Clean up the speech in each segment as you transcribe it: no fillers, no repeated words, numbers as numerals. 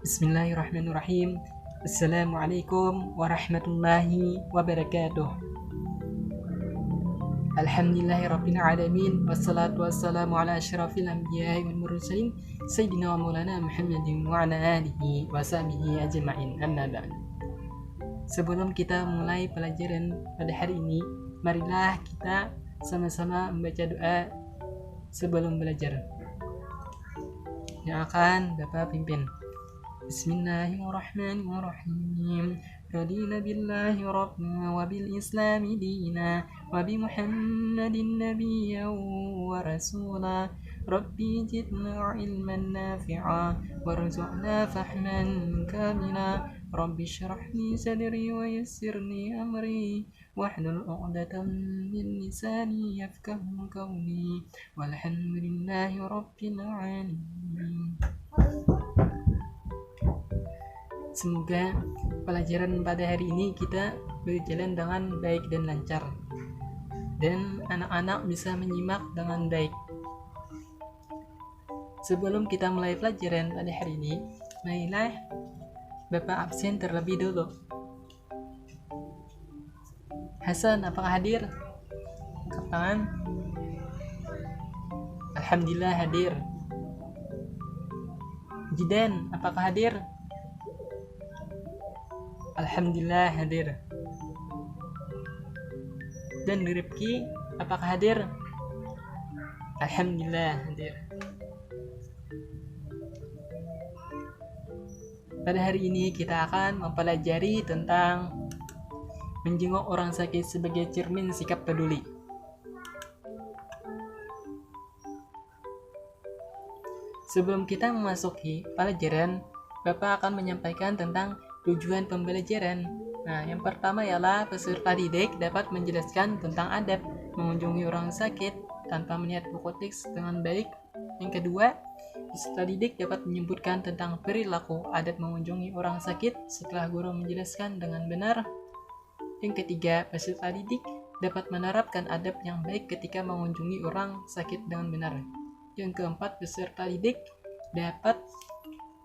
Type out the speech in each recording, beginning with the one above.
Bismillahirrahmanirrahim. Assalamualaikum warahmatullahi wabarakatuh. Alhamdulillahirabbil alamin wassalatu wassalamu ala asyrafil anbiya'i wal mursalin sayyidina wa maulana Muhammadin wa ala alihi wa sahbihi ajma'in. Amma ba'd. Sebelum kita mulai pelajaran pada hari ini, marilah kita sama-sama membaca doa sebelum belajar yang akan Bapak pimpin. Bismillahirrahmanirrahim. Radina billahi rabbana wa bil islami dina wa bi Muhammadin nabiyyan wa rasula. Rabbi zidna ilman nafi'a warzuqna fahman kamila. Rabbi shrah li sadri wa yassirli amri wahlul 'uqdatam min lisani yafqahu qawli. Walhamdulillahi rabbil alamin. Semoga pelajaran pada hari ini kita berjalan dengan baik dan lancar, dan anak-anak bisa menyimak dengan baik. Sebelum kita mulai pelajaran pada hari ini, marilah Bapak absen terlebih dulu. Hasan, apakah hadir? Angkat tangan. Alhamdulillah hadir. Jidan, apakah hadir? Alhamdulillah hadir. Dan Rifki, apakah hadir? Alhamdulillah hadir. Pada hari ini kita akan mempelajari tentang menjenguk orang sakit sebagai cermin sikap peduli. Sebelum kita memasuki pelajaran, Bapak akan menyampaikan tentang tujuan pembelajaran. Nah, yang pertama ialah peserta didik dapat menjelaskan tentang adab mengunjungi orang sakit tanpa melihat buku teks dengan baik. Yang kedua, peserta didik dapat menyebutkan tentang perilaku adab mengunjungi orang sakit setelah guru menjelaskan dengan benar. Yang ketiga, peserta didik dapat menerapkan adab yang baik ketika mengunjungi orang sakit dengan benar. Yang keempat, peserta didik dapat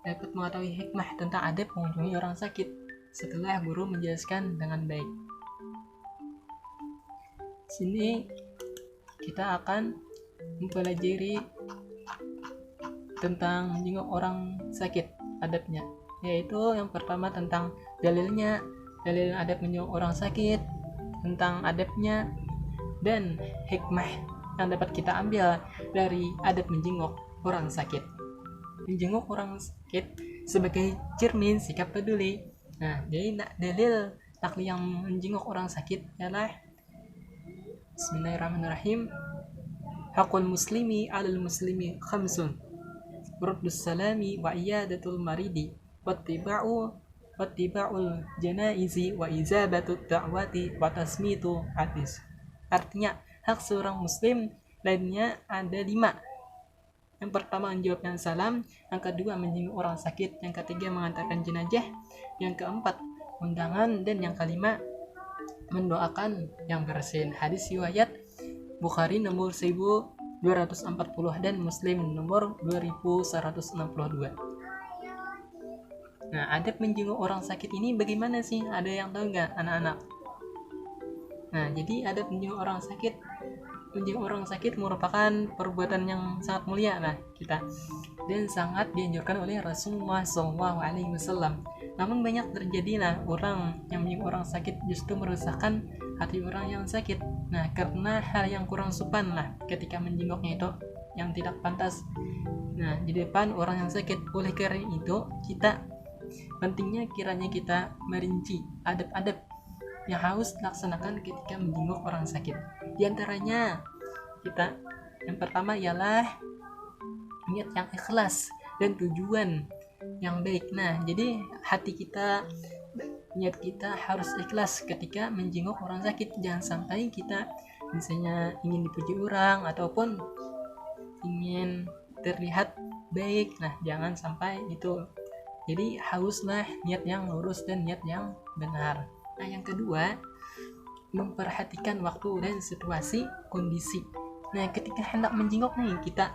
mengetahui hikmah tentang adab mengunjungi orang sakit setelah guru menjelaskan dengan baik. Sini kita akan mempelajari tentang menjenguk orang sakit adabnya, yaitu yang pertama tentang dalil adab menjenguk orang sakit, tentang adabnya, dan hikmah yang dapat kita ambil dari adab menjenguk orang sakit. Menjenguk orang sakit sebagai cermin sikap peduli. Nah, jadi dalil takli yang menjenguk orang sakit adalah Bismillahirrahmanirrahim. Hakul muslimi 'alal muslimi khamsun. Raddus salami wa iyadatul maridi wattiba'ul janaizi wa izabatut da'wati wa tasmitu hadis. Artinya, hak seorang muslim lainnya ada 5. Yang pertama menjawabkan salam, yang kedua menjenguk orang sakit, yang ketiga mengantarkan jenazah, yang keempat undangan, dan yang kelima mendoakan yang bersin. Hadis riwayat Bukhari nomor 1240 dan Muslim nomor 2162. Nah, adab menjenguk orang sakit ini bagaimana sih? Ada yang tahu nggak anak-anak? Nah, jadi adab menjenguk orang sakit merupakan perbuatan yang sangat mulia kita, dan sangat dianjurkan oleh Rasulullah SAW. Namun banyak terjadilah orang yang menjenguk orang sakit justru merusakkan hati orang yang sakit. Nah, karena hal yang kurang sopan ketika menjenguknya itu yang tidak pantas. Nah, di depan orang yang sakit. Oleh karena itu, pentingnya kiranya kita merinci adab-adab yang harus dilaksanakan ketika menjenguk orang sakit. Di antaranya yang pertama ialah niat yang ikhlas dan tujuan yang baik. Nah, jadi niat kita harus ikhlas ketika menjenguk orang sakit. Jangan sampai kita misalnya ingin dipuji orang ataupun ingin terlihat baik. Nah, jangan sampai itu. Jadi haruslah niat yang lurus dan niat yang benar. Nah, yang kedua, memperhatikan waktu dan situasi kondisi. Nah, ketika hendak menjenguk kita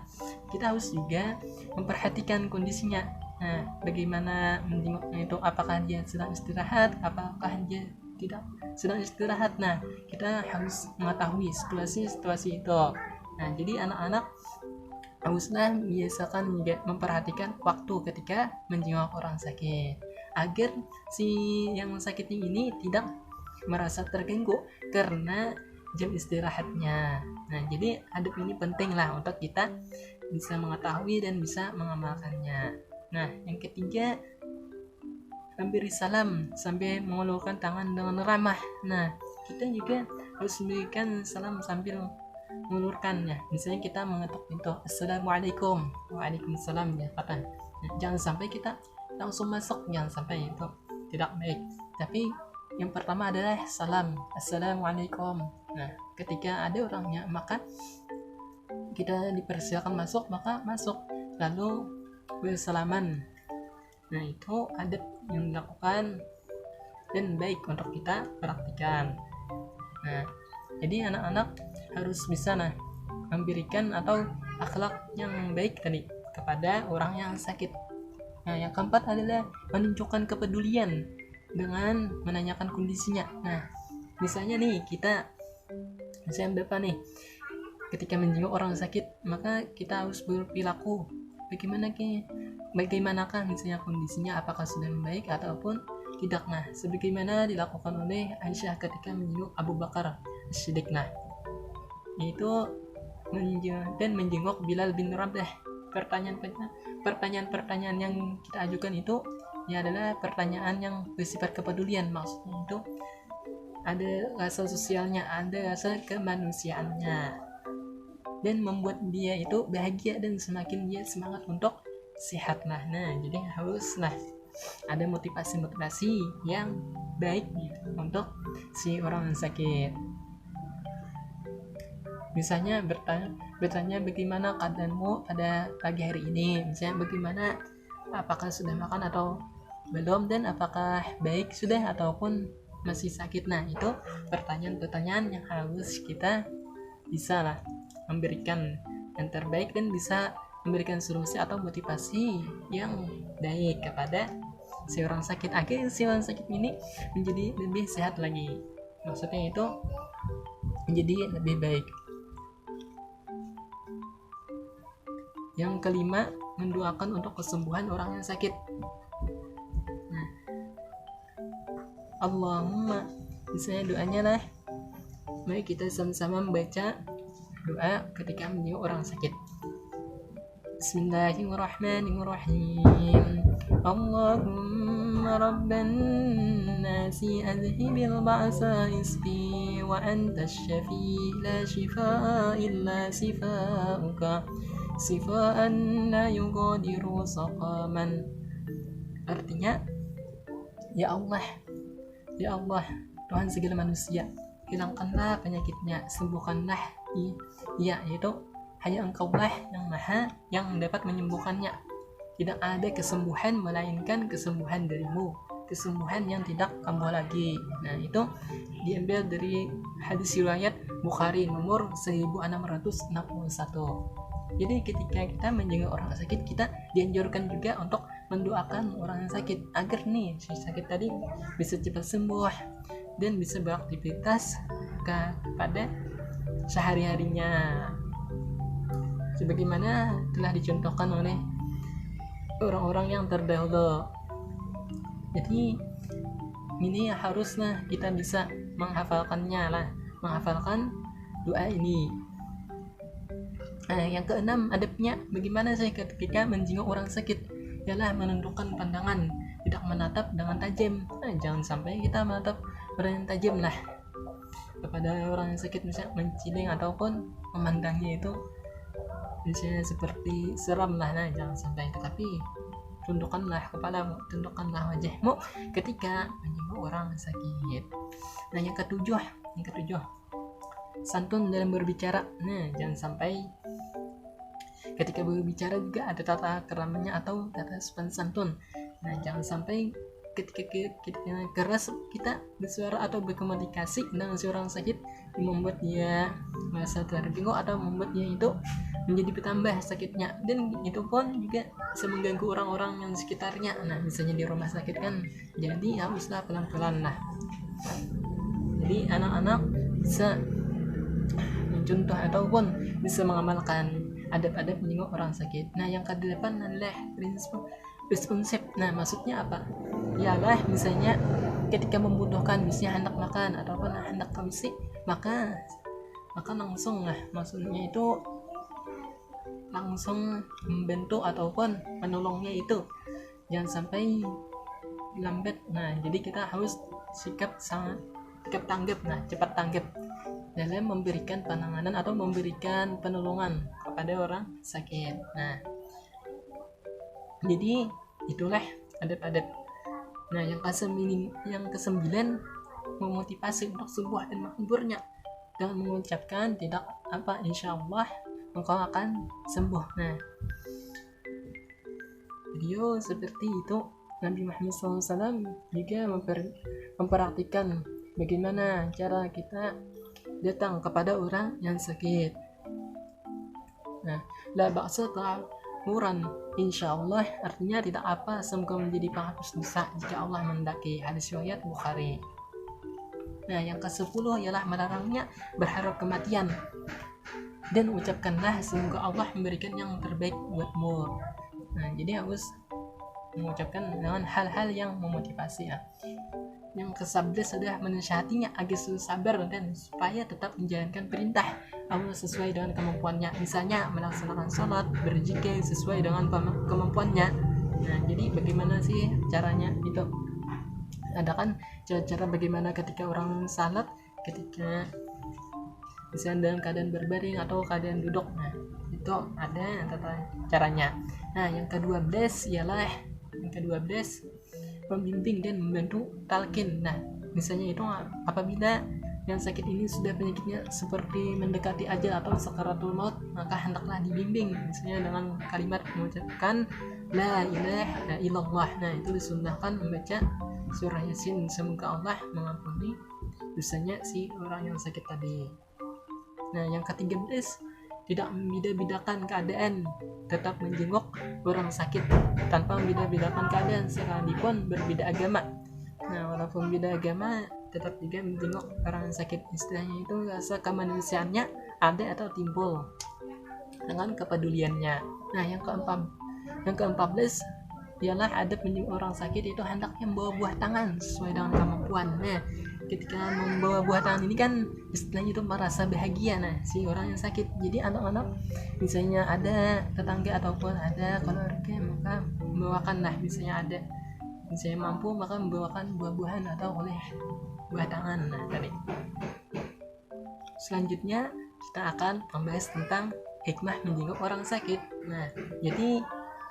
harus juga memperhatikan kondisinya. Nah, bagaimana menjenguknya itu? Apakah dia sedang istirahat? Apakah dia tidak sedang istirahat? Nah, kita harus mengetahui situasi-situasi itu. Nah, jadi anak-anak haruslah biasakan juga memperhatikan waktu ketika menjenguk orang sakit, agar si yang sakit ini tidak merasa terganggu karena jam istirahatnya. Nah, jadi adab ini penting lah untuk kita bisa mengetahui dan bisa mengamalkannya. Nah, yang ketiga, memberi salam sambil mengulurkan tangan dengan ramah. Nah, kita juga harus memberikan salam sambil mengulurkannya. Misalnya kita mengetuk pintu, Assalamualaikum, Waalaikumsalam, ya kata. Nah, jangan sampai kita langsung masuk, jangan sampai itu tidak baik. Tapi yang pertama adalah salam, Assalamualaikum. Nah, ketika ada orangnya, maka kita dipersilakan masuk, maka masuk lalu bersalaman. Nah, itu adab yang dilakukan dan baik untuk kita praktikan. Nah, jadi anak-anak harus bisa memberikan atau akhlak yang baik tadi kepada orang yang sakit. Nah, yang keempat adalah menunjukkan kepedulian dengan menanyakan kondisinya. Nah, misalnya nih misalnya Bapak nih, ketika menjenguk orang sakit, maka kita harus berperilaku bagaimanakah misalnya kondisinya, apakah sudah membaik ataupun tidak. Nah, sebagaimana dilakukan oleh Aisyah ketika menjenguk Abu Bakar As-Siddiq, yaitu menjenguk Bilal bin Rabah. Pertanyaan-pertanyaan yang kita ajukan itu adalah pertanyaan yang bersifat kepedulian, maksudnya itu ada rasa sosialnya, ada rasa kemanusiaannya, dan membuat dia itu bahagia dan semakin dia semangat untuk sehat. Nah, jadi haruslah ada motivasi yang baik untuk si orang yang sakit. Misalnya bertanya bagaimana keadaanmu pada pagi hari ini, misalnya bagaimana, apakah sudah makan atau belum, dan apakah baik sudah ataupun masih sakit. Nah, itu pertanyaan-pertanyaan yang harus kita bisa memberikan yang terbaik dan bisa memberikan solusi atau motivasi yang baik kepada si orang sakit, agar si orang sakit ini menjadi lebih sehat lagi, maksudnya itu menjadi lebih baik. Yang kelima, mendoakan untuk kesembuhan orang yang sakit. Nah, Allahumma, misalnya doanya mari kita sama-sama membaca doa ketika menjenguk orang sakit. Bismillahirrahmanirrahim. Allahumma rabban nasi adhibil ba'sa isqi wa anta syafi la shifaa illa shifauka shifaan la yughadiru saqaman. Artinya, ya Allah Tuhan segala manusia, hilangkanlah penyakitnya, sembuhkanlah yaitu hanya Engkaulah yang dapat menyembuhkannya. Tidak ada kesembuhan melainkan kesembuhan darimu, kesembuhan yang tidak kambuh lagi. Nah, itu diambil dari hadis riwayat Bukhari nomor 1661. Jadi ketika kita menjenguk orang sakit, kita dianjurkan juga untuk mendoakan orang yang sakit agar si sakit tadi bisa cepat sembuh dan bisa beraktivitas kepada sehari-harinya sebagaimana telah dicontohkan oleh orang-orang yang terdahulu. Jadi ini haruslah kita bisa menghafalkan doa ini. Nah, yang keenam, adabnya bagaimana sih ketika menjenguk orang sakit, ialah menundukkan pandangan, tidak menatap dengan tajam. Nah, jangan sampai kita menatap orang yang tajam kepada orang yang sakit, misalnya menciding ataupun memandangnya itu misalnya seperti seram Nah, jangan sampai, tetapi tundukkanlah kepalamu, tundukkanlah wajahmu ketika menjenguk orang sakit. Nah, yang ketujuh, santun dalam berbicara. Nah, jangan sampai ketika berbicara juga ada tata keramanya atau tata sopan santun. Nah, jangan sampai ketika keras kita bersuara atau berkomunikasi dengan seorang sakit, membuat dia merasa terbingung atau membuat dia itu menjadi bertambah sakitnya, dan itu pun juga bisa mengganggu orang-orang yang sekitarnya. Nah, misalnya di rumah sakit kan, jadi haruslah pelan-pelan lah. Jadi anak-anak bisa mencontoh ataupun bisa mengamalkan adab-adab menjenguk orang sakit. Nah, yang ke-8 adalah responsif. Nah, maksudnya apa? Ialah misalnya ketika membutuhkan, misalnya hendak makan ataupun hendak kondisi, maka langsung lah, maksudnya itu langsung membantu ataupun menolongnya, itu jangan sampai lambat. Nah, jadi kita harus sikap tanggap, cepat tanggap dalam memberikan penanganan atau memberikan penolongan kepada orang sakit. Nah, jadi itulah adab-adab. Nah, yang ke-9 memotivasi untuk sembuh dan makmurnya dengan mengucapkan tidak apa, insyaallah engkau akan sembuh. Nah, video seperti itu Nabi Muhammad SAW juga memperhatikan bagaimana cara kita datang kepada orang yang sakit. Nah, la ba'sa ta'muran, insyaallah artinya tidak apa, semoga menjadi penghapus dosa jika Allah mendaki. Hadis riwayat Bukhari. Nah, yang ke-10 ialah melarangnya berharap kematian dan ucapkanlah semoga Allah memberikan yang terbaik buatmu. Nah, jadi harus mengucapkan dengan hal-hal yang memotivasi ya. Yang ke-11 adalah menasihatinya agar selalu sabar dan supaya tetap menjalankan perintah Allah sesuai dengan kemampuannya. Misalnya melaksanakan sholat, berzikir sesuai dengan kemampuannya. Nah, jadi bagaimana sih caranya itu? Ada kan cara-cara bagaimana ketika orang salat, ketika misalnya dalam keadaan berbaring atau keadaan duduk. Nah, itu ada caranya. Nah, yang ke-12 ialah membimbing dan membantu talqin. Nah, misalnya itu apabila yang sakit ini sudah penyakitnya seperti mendekati ajal atau sakaratul maut, maka hendaklah dibimbing, misalnya dengan kalimat mengucapkan la ilaha illallah. Nah, itu disunnahkan membaca surah Yasin, semoga Allah mengampuni dosanya si orang yang sakit tadi. Nah, yang ke-13 tidak membeda-bedakan keadaan, tetap menjenguk orang sakit tanpa membeda-bedakan keadaan sekalipun berbeda agama. Nah, walaupun beda agama tetap juga menjenguk orang sakit. Istilahnya itu rasa kemanusiaannya ada atau timbul dengan kepeduliannya. Nah, yang ke-14 ialah adab menjenguk orang sakit itu hendaknya membawa buah tangan sesuai dengan kemampuan. Nah, ketika membawa buah tangan ini kan istilahnya itu merasa bahagia si orang yang sakit. Jadi anak-anak misalnya ada tetangga ataupun ada keluarga, maka membawakanlah, misalnya ada misalnya mampu, maka membawakan buah-buahan atau oleh buah tangan. Nah, tadi selanjutnya kita akan membahas tentang hikmah menjenguk orang sakit. Nah, jadi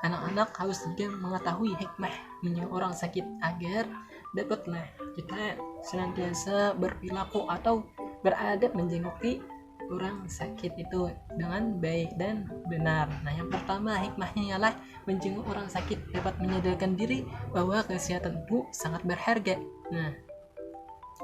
anak-anak harus juga mengetahui hikmah menjenguk orang sakit agar dapatlah kita senantiasa berperilaku atau beradab menjenguki orang sakit itu dengan baik dan benar. Nah, yang pertama hikmahnya ialah menjenguk orang sakit dapat menyadarkan diri bahwa kesehatan itu sangat berharga. Nah,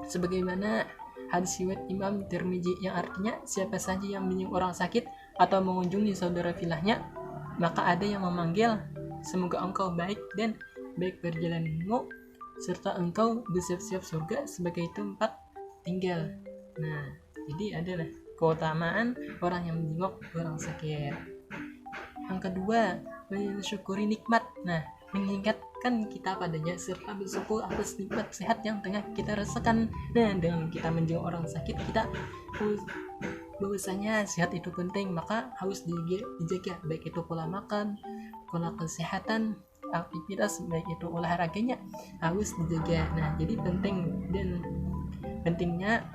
sebagaimana hadis riwayat Imam Tirmizi yang artinya siapa saja yang menjenguk orang sakit atau mengunjungi saudara filahnya, maka ada yang memanggil, semoga engkau baik dan baik perjalananmu, serta engkau bersiap-siap surga sebagai tempat tinggal. Nah, jadi adalah keutamaan orang yang menjenguk orang sakit. Yang kedua, mensyukuri nikmat. Nah, mengingatkan kita padanya serta bersyukur atas nikmat sehat yang tengah kita rasakan. Nah, dengan kita menjenguk orang sakit, kita bahwasanya sehat itu penting, maka harus dijaga, baik itu pola makan, pola kesehatan, aktivitas, baik itu olahraganya harus dijaga. Nah, jadi penting dan pentingnya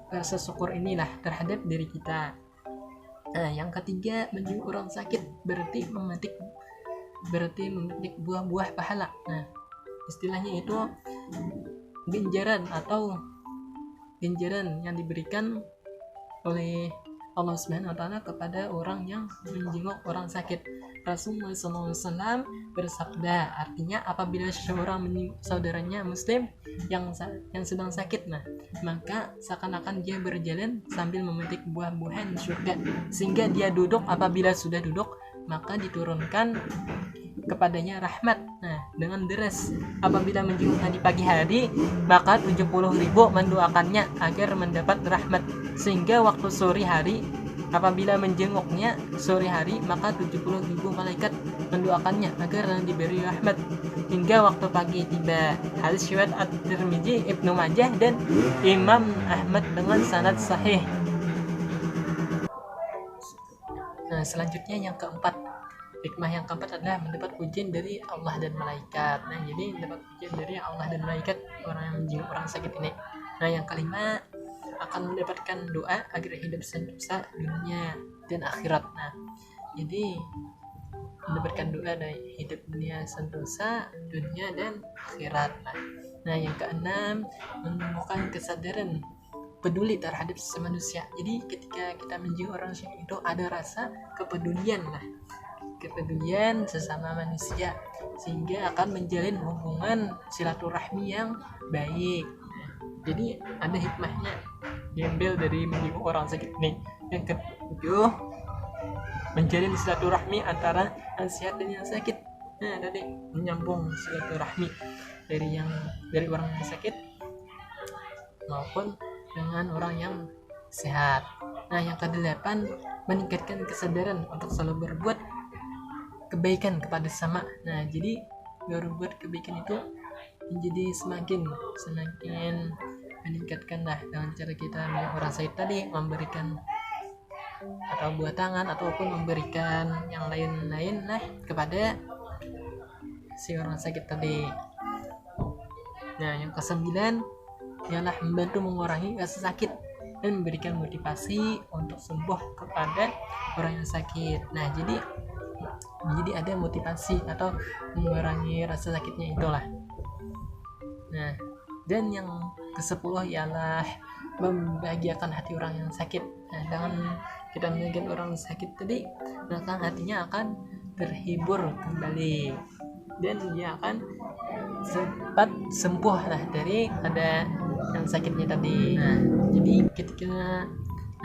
rasa syukur inilah terhadap diri kita. Nah, yang ketiga, menjenguk orang sakit berarti memetik buah-buah pahala. Nah, istilahnya itu ganjaran yang diberikan oleh Allah Subhanahu wa taala kepada orang yang menjenguk orang sakit. Rasulullah SAW bersabda, artinya apabila seseorang menjenguk saudaranya muslim yang sedang sakit, maka seakan-akan dia berjalan sambil memetik buah-buahan surga, sehingga dia duduk, apabila sudah duduk maka diturunkan kepadanya rahmat dengan deras. Apabila menjenguknya di pagi hari, maka 70.000 mendoakannya agar mendapat rahmat, sehingga waktu sore hari apabila menjenguknya sore hari, maka 70.000 malaikat mendoakannya agar diberi rahmat, hingga waktu pagi tiba. Hadis riwayat At-Tirmidzi, Ibnu Majah, dan Imam Ahmad dengan sanad sahih. Selanjutnya yang keempat, hikmah yang keempat adalah mendapat pujian dari Allah dan malaikat. Jadi mendapat pujian dari Allah dan malaikat orang yang menjenguk orang sakit ini. Yang kelima, akan mendapatkan doa agar hidup sentosa dunia dan akhirat. Jadi mendapatkan doa dari hidup dunia sentosa, dunia dan akhirat. Yang keenam, menumbuhkan kesadaran peduli terhadap sesama manusia. Jadi ketika kita menjenguk orang sakit itu ada rasa kepedulian sesama manusia, sehingga akan menjalin hubungan silaturahmi yang baik. Jadi ada hikmahnya diambil dari menjenguk orang sakit ini. Yang ketujuh, menjalin silaturahmi antara yang sehat dan yang sakit. Tadi menyambung silaturahmi dari orang yang sakit maupun dengan orang yang sehat. Yang kedelapan, meningkatkan kesadaran untuk selalu berbuat kebaikan kepada sesama. Jadi berbuat kebaikan itu menjadi semakin meningkatkan dengan cara kita orang sakit tadi memberikan atau buat tangan ataupun memberikan yang lain-lain kepada si orang sakit tadi. Yang kesembilan ialah membantu mengurangi rasa sakit dan memberikan motivasi untuk sembuh kepada orang yang sakit. Jadi ada motivasi atau mengurangi rasa sakitnya itulah. Dan yang ke-10 ialah membahagiakan hati orang yang sakit. Dengan kita membahagiakan orang sakit tadi, maka hatinya akan terhibur kembali dan dia akan cepat sembuh dari ada yang sakitnya tadi. Jadi ketika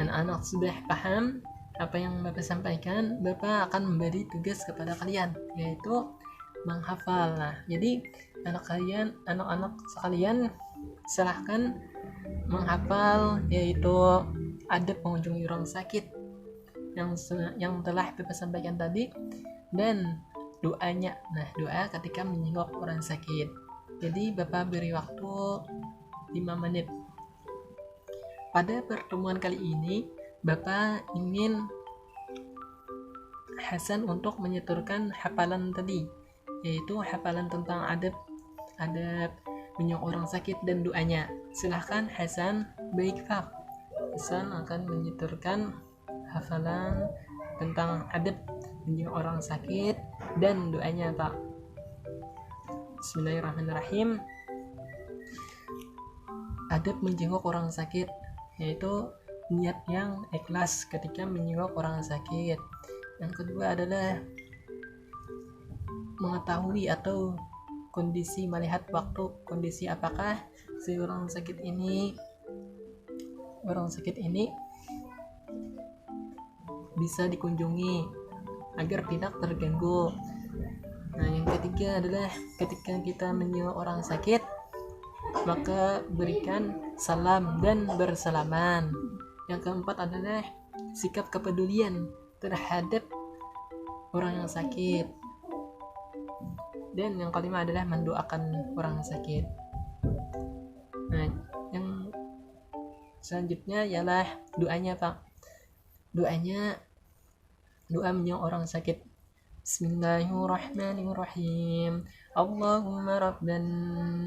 anak-anak sudah paham apa yang Bapak sampaikan, Bapak akan memberi tugas kepada kalian, yaitu menghafal. Jadi anak-anak sekalian silahkan menghafal, yaitu adab mengunjungi orang sakit yang telah Bapak sampaikan tadi, dan doanya. Doa ketika menjenguk orang sakit. Jadi Bapak beri waktu 5 menit. Pada pertemuan kali ini Bapak ingin Hasan untuk menyetorkan hafalan tadi, yaitu hafalan tentang adab menjenguk orang sakit dan doanya. Silahkan Hasan. Baik Pak, Hasan akan menyetorkan hafalan tentang adab menjenguk orang sakit dan doanya Pak. Bismillahirrahmanirrahim. Adab menjenguk orang sakit, yaitu niat yang ikhlas ketika menjenguk orang sakit. Yang kedua adalah mengetahui atau melihat waktu kondisi apakah si orang sakit ini bisa dikunjungi agar tidak terganggu. Yang ketiga adalah ketika kita menjenguk orang sakit, maka berikan salam dan bersalaman. Yang keempat adalah sikap kepedulian terhadap orang yang sakit. Dan yang kelima adalah mendoakan orang sakit. Yang selanjutnya ialah doanya Pak. Doa menjenguk orang sakit. Bismillahirrahmanirrahim. Allahumma rabban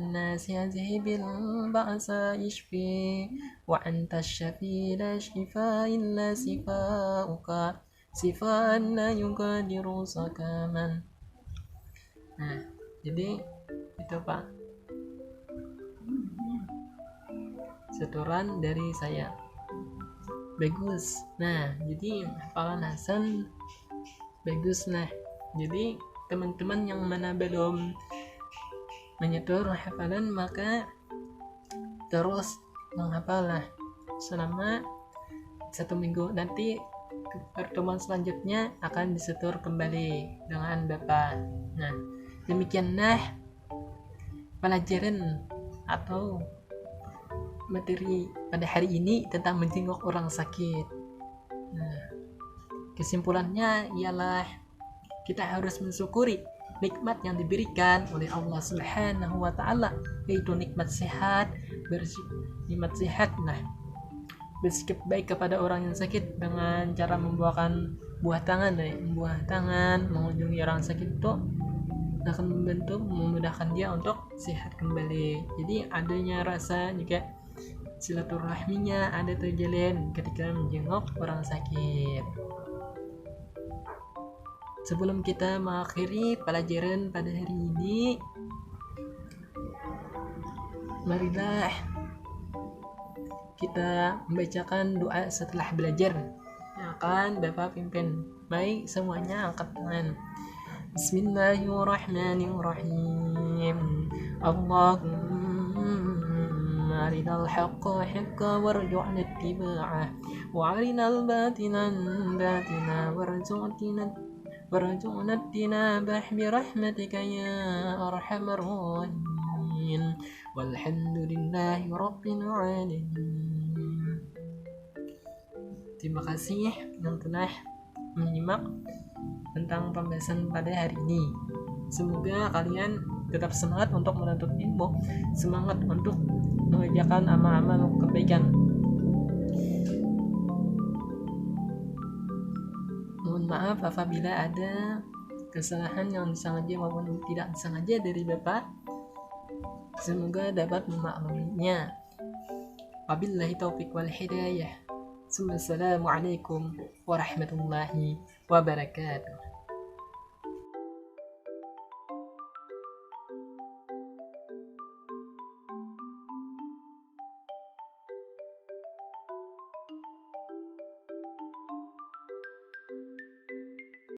nasi azhibil ba'sa ishfi wa anta syafi la shifa illa sifauka sifaan la yugadiru sakaman. Jadi itu Pak setoran dari saya. bagus. Nah, jadi hafalan Hasan bagus. Nah, jadi teman-teman yang mana belum menyetor hafalan maka terus menghafal selama 1 minggu. Nanti pertemuan selanjutnya akan disetor kembali dengan Bapak. Nah, demikianlah pelajaran atau materi pada hari ini tentang menjenguk orang sakit. Nah, kesimpulannya ialah kita harus mensyukuri nikmat yang diberikan oleh Allah Subhanahu wa taala, yaitu nikmat sehat, nikmat sehat. Nah, bersikap baik kepada orang yang sakit dengan cara membuahkan buah tangan, mengunjungi orang sakit itu akan memudahkan dia untuk sehat kembali. Jadi adanya rasa juga silaturahminya ada terjalin ketika menjenguk orang sakit. Sebelum kita mengakhiri pelajaran pada hari ini, marilah kita membacakan doa setelah belajar yang akan Bapak pimpin. Baik, semuanya angkat tangan. Bismillahirrahmanirrahim. Allahumma arinal haqqa haqqa warzuqna ittiba'ah wa arinal batina batina warzuqna ittinabah birahmatika ya arhamar rahimin. Walhamdulillahi rabbil alamin. Terima kasih yang telah menyimak tentang pembahasan pada hari ini. Semoga kalian tetap semangat untuk menuntut ilmu, semangat untuk mengerjakan amal-amal kebaikan. Mohon maaf apabila ada kesalahan yang disengaja maupun tidak disengaja dari Bapak. Semoga dapat memakluminya. Wabillahi taufiq wal hidayah. Assalamualaikum warahmatullahi wabarakatuh.